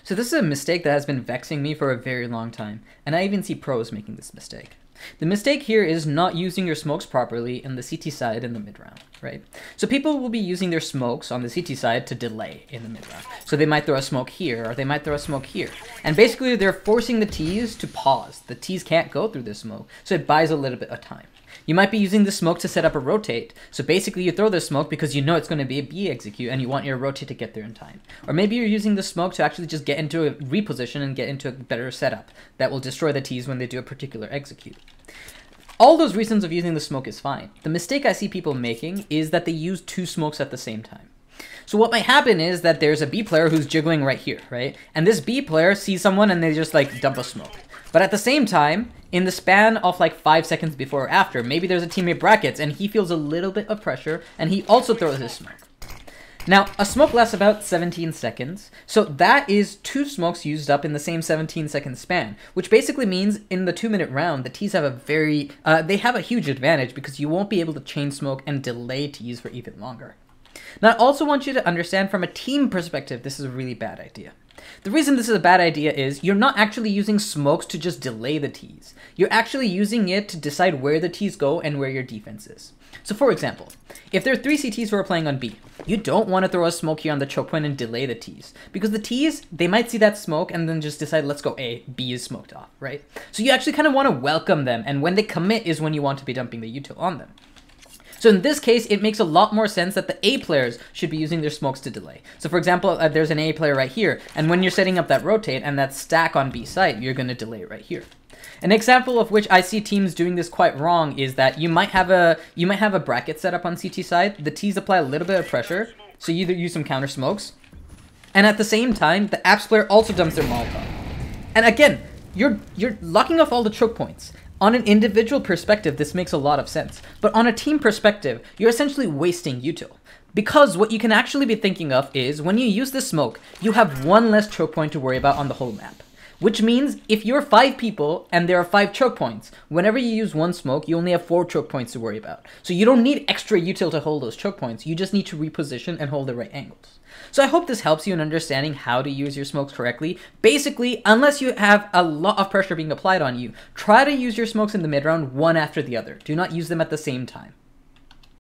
So this is a mistake that has been vexing me for a very long time, and I even see pros making this mistake. The mistake here is not using your smokes properly in the CT side in the mid round, right? So people will be using their smokes on the CT side to delay in the mid round. So they might throw a smoke here, or they might throw a smoke here. And basically they're forcing the Ts to pause. The Ts can't go through this smoke, so it buys a little bit of time. You might be using the smoke to set up a rotate. So basically you throw the smoke because you know it's going to be a B execute and you want your rotate to get there in time. Or maybe you're using the smoke to actually just get into a reposition and get into a better setup that will destroy the Ts when they do a particular execute. All those reasons of using the smoke is fine. The mistake I see people making is that they use two smokes at the same time. So what might happen is that there's a B player who's jiggling right here, right? And this B player sees someone and they just like dump a smoke. But at the same time, in the span of like 5 seconds before or after, maybe there's a teammate brackets and he feels a little bit of pressure and he also throws his smoke. Now, a smoke lasts about 17 seconds, so that is two smokes used up in the same 17-second span, which basically means in the 2-minute round, the Ts have they have a huge advantage because you won't be able to chain smoke and delay Ts for even longer. Now, I also want you to understand from a team perspective, this is a really bad idea. The reason this is a bad idea is you're not actually using smokes to just delay the Ts. You're actually using it to decide where the Ts go and where your defense is. So for example, if there are 3 CTs who are playing on B, you don't want to throw a smoke here on the choke point and delay the Ts. Because the Ts, they might see that smoke and then just decide, let's go A, B is smoked off, right? So you actually kind of want to welcome them, and when they commit is when you want to be dumping the util on them. So in this case, it makes a lot more sense that the A players should be using their smokes to delay. So for example, there's an A player right here, and when you're setting up that rotate and that stack on B site, you're going to delay it right here. An example of which I see teams doing this quite wrong is that you might have a bracket set up on CT side. The Ts apply a little bit of pressure, so you either use some counter smokes, and at the same time, the apps player also dumps their Molotov. And again, you're locking off all the choke points. On an individual perspective, this makes a lot of sense. But on a team perspective, you're essentially wasting util. Because what you can actually be thinking of is, when you use this smoke, you have one less choke point to worry about on the whole map. Which means, if you're 5 people and there are 5 choke points, whenever you use one smoke, you only have 4 choke points to worry about. So you don't need extra util to hold those choke points, you just need to reposition and hold the right angles. So I hope this helps you in understanding how to use your smokes correctly. Basically, unless you have a lot of pressure being applied on you, try to use your smokes in the mid round one after the other. Do not use them at the same time.